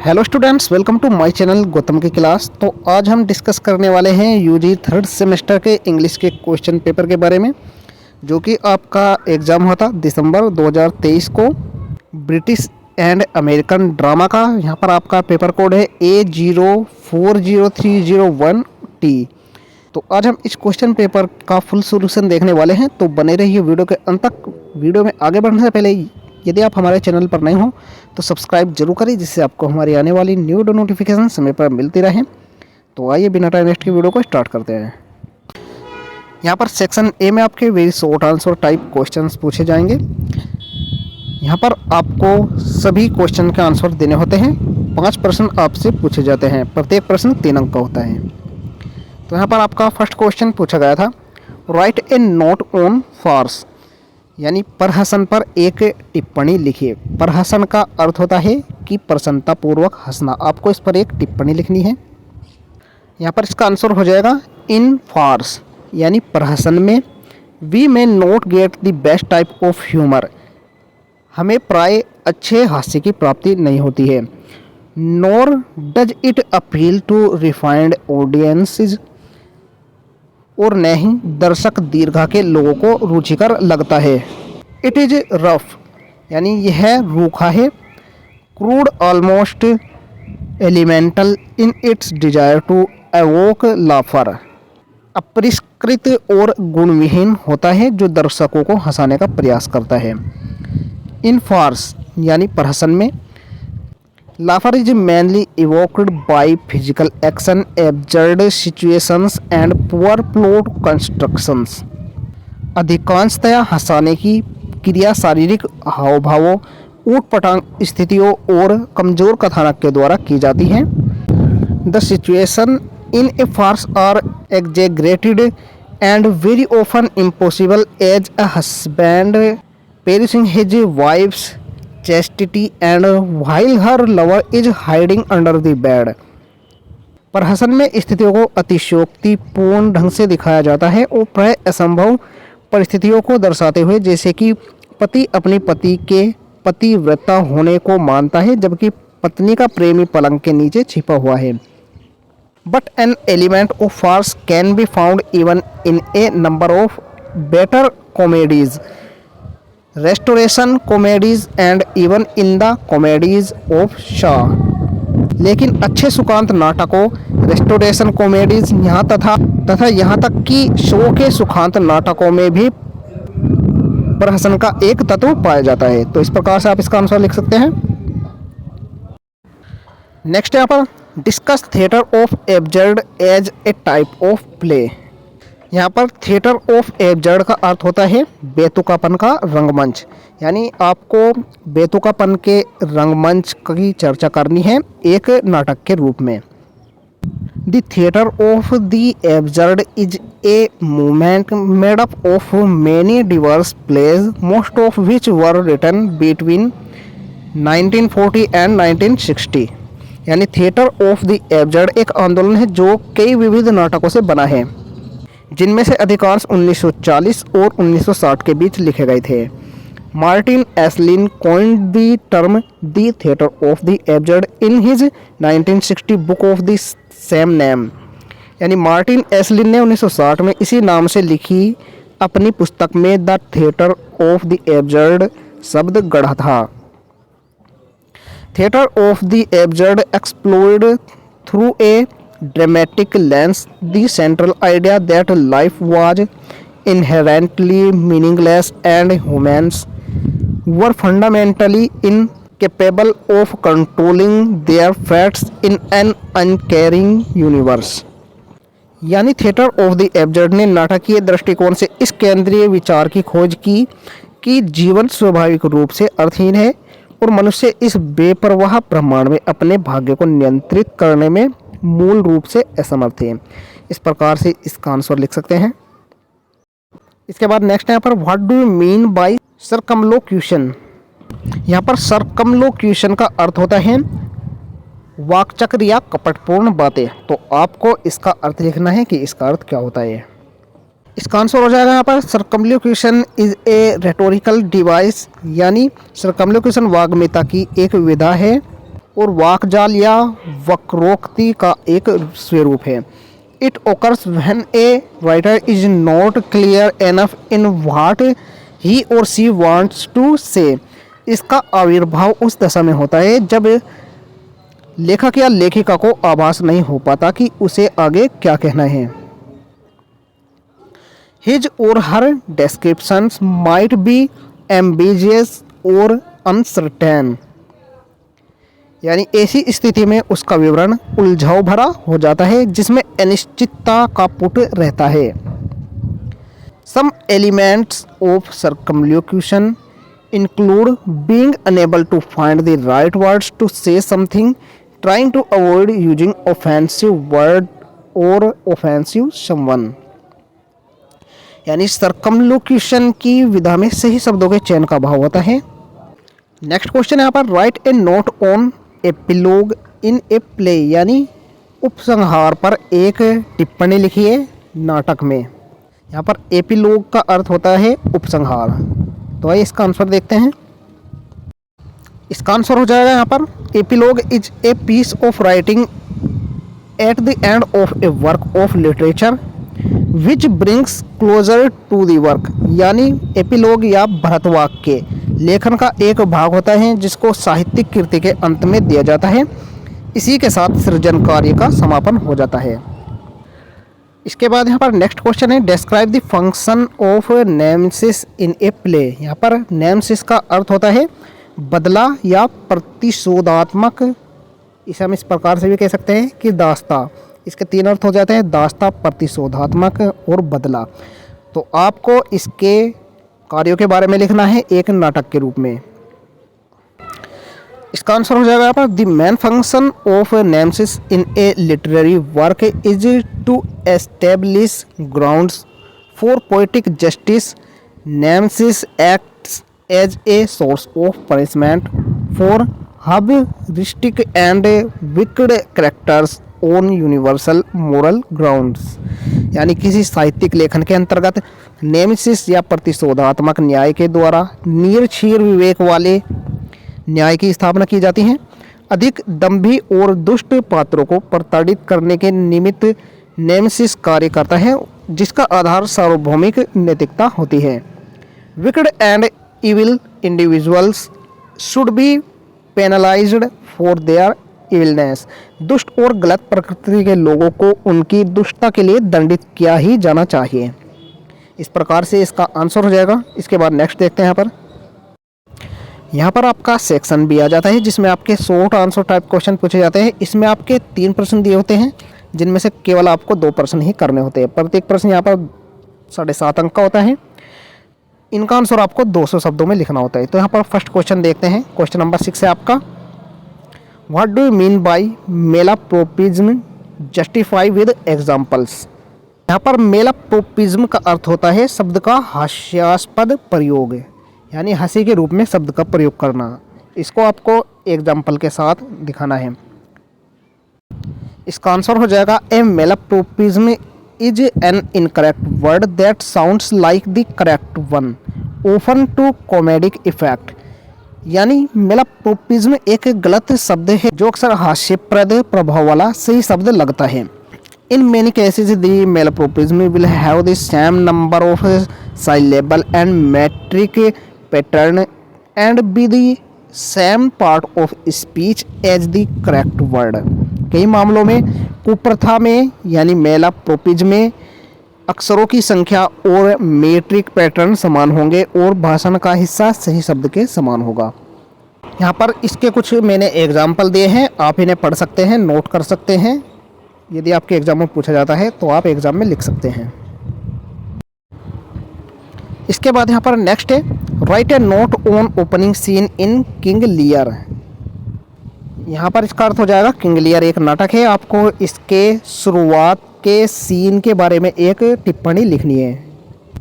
Hello students, welcome to my channel Gautam की class. तो आज हम डिस्कस करने वाले हैं यूजी थर्ड सेमेस्टर के इंग्लिश के क्वेश्चन पेपर के बारे में, जो कि आपका एग्ज़ाम हुआ था दिसंबर 2023 को। ब्रिटिश एंड अमेरिकन ड्रामा का यहाँ पर आपका पेपर कोड है A040301T। तो आज हम इस क्वेश्चन पेपर का फुल सॉल्यूशन देखने वाले हैं, तो बने रहिए वीडियो के अंत तक। वीडियो में आगे बढ़ने से पहले यदि आप हमारे चैनल पर नए हो तो सब्सक्राइब जरूर करें, जिससे आपको हमारी आने वाली न्यू नोटिफिकेशन समय पर मिलती रहे। तो आइए बिना टाइम वेस्ट की वीडियो को स्टार्ट करते हैं। यहाँ पर सेक्शन ए में आपके very short answer type questions पूछे जाएंगे। यहाँ पर आपको सभी क्वेश्चन के आंसर देने होते हैं। 5 प्रश्न आपसे पूछे जाते हैं, प्रत्येक प्रश्न 3 अंक का होता है। तो यहाँ पर आपका फर्स्ट क्वेश्चन पूछा गया था, write a note on farce, यानी प्रहसन पर एक टिप्पणी लिखिए। प्रहसन का अर्थ होता है कि प्रसन्नतापूर्वक हंसना। आपको इस पर एक टिप्पणी लिखनी है। यहाँ पर इसका आंसर हो जाएगा इन फार्स, यानी प्रहसन में। We may not get the best type of humour, हमें प्राय अच्छे हास्य की प्राप्ति नहीं होती है। Nor does it appeal to refined audiences, और न ही दर्शक दीर्घा के लोगों को रुचिकर लगता है। इट इज रफ, यानी यह रूखा है। Crude almost elemental in its desire to evoke laughter, अपरिष्कृत और गुणविहीन होता है जो दर्शकों को हंसाने का प्रयास करता है। इन फार्स, यानी प्रहसन में। लाफर is mainly evoked by physical action, absurd situations and poor plot constructions। अधिकांशतया हंसाने की क्रिया शारीरिक हाव भावों, ऊटपटांग स्थितियों और कमजोर कथानक के द्वारा की जाती है। The situation in a farce are exaggerated and very often impossible, as a husband perishing his wife's chastity and while her lover is hiding under the bed। प्रहसन में स्थितियों को अतिशयोक्तिपूर्ण ढंग से दिखाया जाता है और प्राय असंभव परिस्थितियों को दर्शाते हुए, जैसे कि पति अपनी पति के पतिव्रता होने को मानता है जबकि पत्नी का प्रेमी पलंग के नीचे छिपा हुआ है। But an element of farce can be found even in a number of better comedies, restoration comedies and even in the comedies of Shaw. लेकिन अच्छे सुखांत नाटकों, रेस्टोरेशन कॉमेडीज यहाँ तथा यहाँ तक कि शो के सुखांत नाटकों में भी प्रहसन का एक तत्व पाया जाता है। तो इस प्रकार से आप इसका आंसर लिख सकते हैं। नेक्स्ट यहाँ पर discuss theatre of absurd as a type of play. यहाँ पर थिएटर ऑफ एब्जर्ड का अर्थ होता है बेतुकापन का रंगमंच, यानी आपको बेतुकापन के रंगमंच की चर्चा करनी है एक नाटक के रूप में। The theatre of the absurd is a movement made up of many diverse plays, most of which were written between 1940 and 1960। यानी थिएटर ऑफ द एब्जर्ड एक आंदोलन है जो कई विविध नाटकों से बना है, जिनमें से अधिकांश 1940 और 1960 के बीच लिखे गए थे। Martin Esslin coined the term the theatre of the absurd in his 1960 book of the same name. यानी मार्टिन एसलिन ने 1960 में इसी नाम से लिखी अपनी पुस्तक में the theatre of the absurd शब्द गढ़ा था। Theatre of the absurd explored through a dramatic lens the central idea that life was inherently meaningless and humans were fundamentally incapable of controlling their fates in an uncaring universe। यानी theatre of the absurd ने नाटकीय दृष्टिकोण से इस केंद्रीय विचार की खोज की कि जीवन स्वाभाविक रूप से अर्थहीन है और मनुष्य इस बेपरवाह ब्रह्मांड में अपने भाग्य को नियंत्रित करने में मूल रूप से असमर्थ है। इस प्रकार से इसका आंसर लिख सकते हैं। इसके बाद नेक्स्ट यहाँ पर what do you mean by circumlocution. यहाँ पर सर्कमलोक्यूशन का अर्थ होता है वाक्चक्र या कपटपूर्ण बातें। तो आपको इसका अर्थ लिखना है कि इसका अर्थ क्या होता है। इसका आंसर हो जाएगा यहाँ पर circumlocution is a rhetorical device, यानी सर्कमलोक्यूशन वाग्मिता की एक विधा है और वाकजाल या वक्रोक्ति का एक स्वरूप है। It occurs when a writer is not clear enough in what he or she wants to say। इसका आविर्भाव उस दशा में होता है जब लेखक या लेखिका को आभास नहीं हो पाता कि उसे आगे क्या कहना है। His or her descriptions might be ambiguous or uncertain। यानी ऐसी स्थिति में उसका विवरण उलझाव भरा हो जाता है जिसमें अनिश्चितता का पुट रहता है। Some elements of circumlocution include being unable to find the right words to say something, trying to avoid using offensive word or offensive someone। यानी सर्कमलोक्यूशन की विधा में सही शब्दों के चयन का भाव होता है। नेक्स्ट क्वेश्चन यहाँ पर write a note on epilogue in a play, यानी उपसंहार पर एक टिप्पणी लिखिए नाटक में। यहाँ पर एपिलोग का अर्थ होता है उपसंहार। तो आइए इसका आंसर देखते हैं। इसका आंसर हो जाएगा यहाँ पर epilogue is a piece of writing at the end of a work of literature which brings closure to the work. यानी एपिलोग या भरतवाक्य लेखन का एक भाग होता है जिसको साहित्यिक कृति के अंत में दिया जाता है। इसी के साथ सृजन कार्य का समापन हो जाता है। इसके बाद यहाँ पर नेक्स्ट क्वेश्चन है describe the function of nemesis in a play. यहाँ पर नेमेसिस का अर्थ होता है बदला या प्रतिशोधात्मक। इसे हम इस प्रकार से भी कह सकते हैं कि दास्ता। इसके तीन अर्थ हो जाते हैं, दास्ता, प्रतिशोधात्मक और बदला। तो आपको इसके कार्यों के बारे में लिखना है एक नाटक के रूप में। इसका आंसर हो जाएगा यहाँ पर the main function of nemesis in a literary work is to establish grounds for poetic justice. Nemesis acts as a source of punishment for hubristic and wicked characters on universal moral grounds. यानी किसी साहित्यिक लेखन के अंतर्गत nemesis या प्रतिशोधात्मक न्याय के द्वारा नीरक्षीर विवेक वाले न्याय की स्थापना की जाती है। अधिक दंभी और दुष्ट पात्रों को प्रताड़ित करने के निमित्त नेमेसिस कार्य करता है जिसका आधार सार्वभौमिक नैतिकता होती है। Wicked and evil individuals should be penalised for their evilness. दुष्ट और गलत प्रकृति के लोगों को उनकी दुष्टता के लिए दंडित किया ही जाना चाहिए। इस प्रकार से इसका आंसर हो जाएगा। इसके बाद नेक्स्ट देखते हैं। यहाँ पर आपका सेक्शन भी आ जाता है जिसमें आपके शॉर्ट आंसर टाइप क्वेश्चन पूछे जाते हैं। इसमें आपके 3 प्रश्न दिए होते हैं जिनमें से केवल आपको 2 प्रश्न ही करने होते हैं। प्रत्येक प्रश्न यहाँ पर 7.5 अंक का होता है। इनका आंसर आपको 200 शब्दों में लिखना होता है। तो यहाँ पर फर्स्ट क्वेश्चन देखते हैं। क्वेश्चन नंबर 6 है आपका what do you mean bye मेलाप्रोपिज्म, justify with examples. यहाँ पर मेलाप्रोपिज्म का अर्थ होता है शब्द का हास्यास्पद प्रयोग, यानी हंसी के रूप में शब्द का प्रयोग करना। इसको आपको एग्जाम्पल के साथ दिखाना है। इसका आंसर हो जाएगा a malapropism is an incorrect word that sounds like the correct one often to comedic effect. यानी मेलाप्रोपिज्म एक गलत शब्द है जो अक्सर हास्यप्रद प्रभाव वाला सही शब्द लगता है। In many cases, the malapropism will have the same number of syllable and metric pattern and be the same part of speech as the correct word। कई मामलों में कुप्रथा में यानी मेलाप्रोपिज्म में अक्षरों की संख्या और मेट्रिक पैटर्न समान होंगे और भाषण का हिस्सा सही शब्द के समान होगा। यहाँ पर इसके कुछ मैंने एग्जाम्पल दिए हैं, आप इन्हें पढ़ सकते हैं, नोट कर सकते हैं। यदि आपके एग्जाम में पूछा जाता है तो आप एग्जाम में लिख सकते हैं। इसके बाद यहाँ पर नेक्स्ट है right a note on opening seen in King Lear. यहाँ पर इसका अर्थ हो जाएगा किंग लियर एक नाटक है, आपको इसके शुरुआत के सीन के बारे में एक टिप्पणी लिखनी है।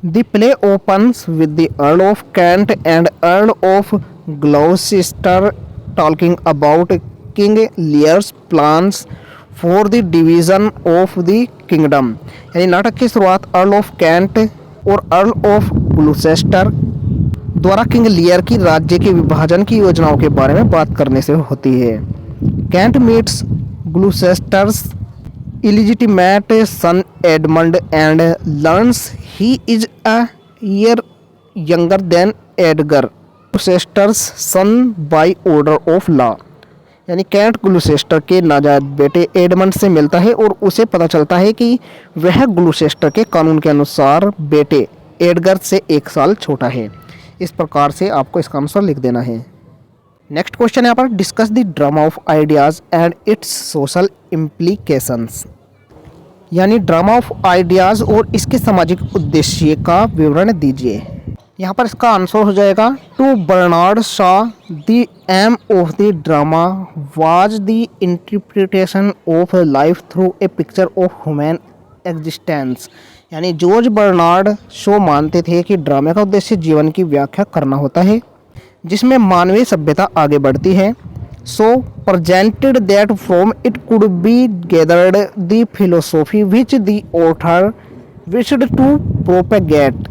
The play opens with the Earl of Kent and Earl of Gloucester talking about King Lear's plans for the division of the kingdom. यानी नाटक की शुरुआत अर्ल ऑफ कैंट और अर्ल ऑफ ग्लूसेस्टर द्वारा किंग लियर की राज्य के विभाजन की योजनाओं के बारे में बात करने से होती है। Kent meets Gloucester's illegitimate son Edmund and learns he is a year younger than Edgar Gloucester's son by order of law। यानी कैंट ग्लूसेस्टर के नाजायज बेटे एडमंड से मिलता है और उसे पता चलता है कि वह ग्लूसेस्टर के कानून के अनुसार बेटे एडगर से 1 साल छोटा है। इस प्रकार से आपको इसका आंसर लिख देना है। नेक्स्ट क्वेश्चन यहाँ पर, discuss the drama of ideas and it's social implications. यानी ड्रामा ऑफ आइडियाज़ और इसके सामाजिक उद्देश्य का विवरण दीजिए। यहाँ पर इसका आंसर हो जाएगा, to Bernard Shaw the aim of the drama was the interpretation of life through a picture of human existence. यानी जॉर्ज बर्नार्ड शॉ मानते थे कि ड्रामे का उद्देश्य जीवन की व्याख्या करना होता है जिसमें मानवीय सभ्यता आगे बढ़ती है। सो presented that from it could be gathered the philosophy which the author wished to propagate।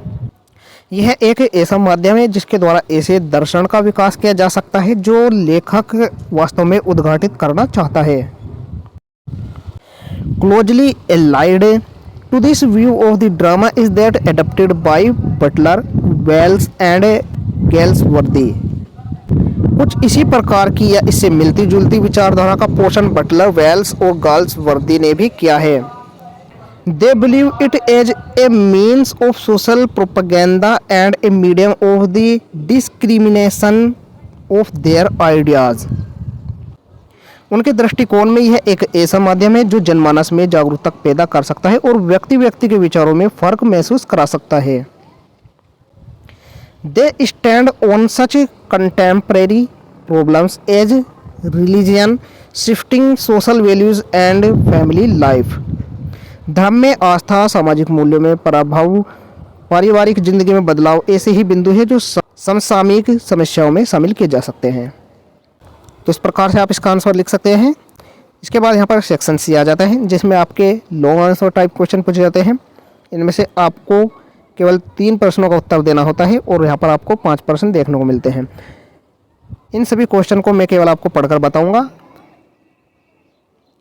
यह एक ऐसा माध्यम है जिसके द्वारा ऐसे दर्शन का विकास किया जा सकता है जो लेखक वास्तव में उद्घाटित करना चाहता है। Closely allied to this view of the drama is that adopted by Butler, Wells and Galsworthy। कुछ इसी प्रकार की या इससे मिलती जुलती विचारधारा का पोषण बटलर, वेल्स और गाल्सवर्दी ने भी किया है। They believe it as a means of social propaganda and a medium of the discrimination of their ideas. उनके दृष्टिकोण में यह एक ऐसा माध्यम है जो जनमानस में जागरूकता पैदा कर सकता है और व्यक्ति व्यक्ति के विचारों में फर्क महसूस करा सकता है। They stand on such contemporary problems as religion, shifting social values and family life। धर्म में आस्था, सामाजिक मूल्यों में प्रभाव, पारिवारिक जिंदगी में बदलाव ऐसे ही बिंदु हैं जो समसामयिक समस्याओं में शामिल किए जा सकते हैं। तो इस प्रकार से आप इसका आंसर लिख सकते हैं। इसके बाद यहाँ पर सेक्शन सी आ जाता है जिसमें आपके लॉन्ग आंसर टाइप क्वेश्चन पूछे जाते हैं। इनमें से आपको केवल 3 प्रश्नों का उत्तर देना होता है और यहाँ पर आपको 5 प्रश्न देखने को मिलते हैं। इन सभी क्वेश्चन को मैं केवल आपको पढ़कर बताऊंगा।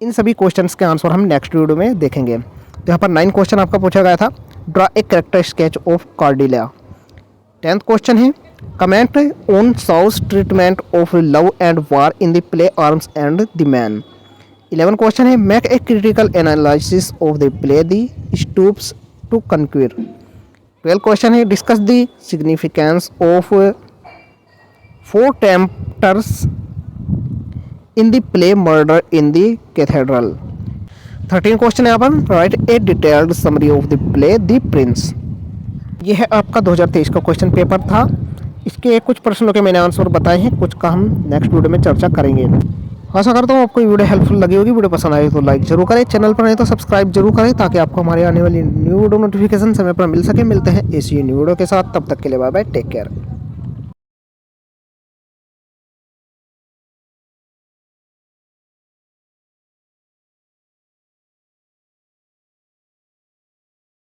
इन सभी क्वेश्चंस के आंसर हम नेक्स्ट वीडियो में देखेंगे। तो यहाँ पर 9 क्वेश्चन आपका पूछा गया था, draw a character sketch of Cordelia. 10th question है, comment on Shaw's treatment of love and war in the play Arms and the Man. 11th question है, make a critical analysis of the play the Stoops to Conquer. 12th question है, discuss the significance of 4 tempters in the play Murder in the Cathedral. 13th question है यहाँ पर, write a detailed summary of the play the Prince. यह है आपका 2023 का question paper था। इसके कुछ प्रश्नों के मैंने आंसर बताए हैं, कुछ का हम नेक्स्ट वीडियो में चर्चा करेंगे। आशा करता हूँ आपको ये वीडियो हेल्पफुल लगी होगी। वीडियो पसंद आए तो लाइक जरूर करें, चैनल पर नहीं तो सब्सक्राइब जरूर करें ताकि आपको हमारे आने वाली न्यू वीडियो नोटिफिकेशन समय पर मिल सके। मिलते हैं ऐसी न्यू वीडियो के साथ, तब तक के लिए बाय बाय, टेक केयर।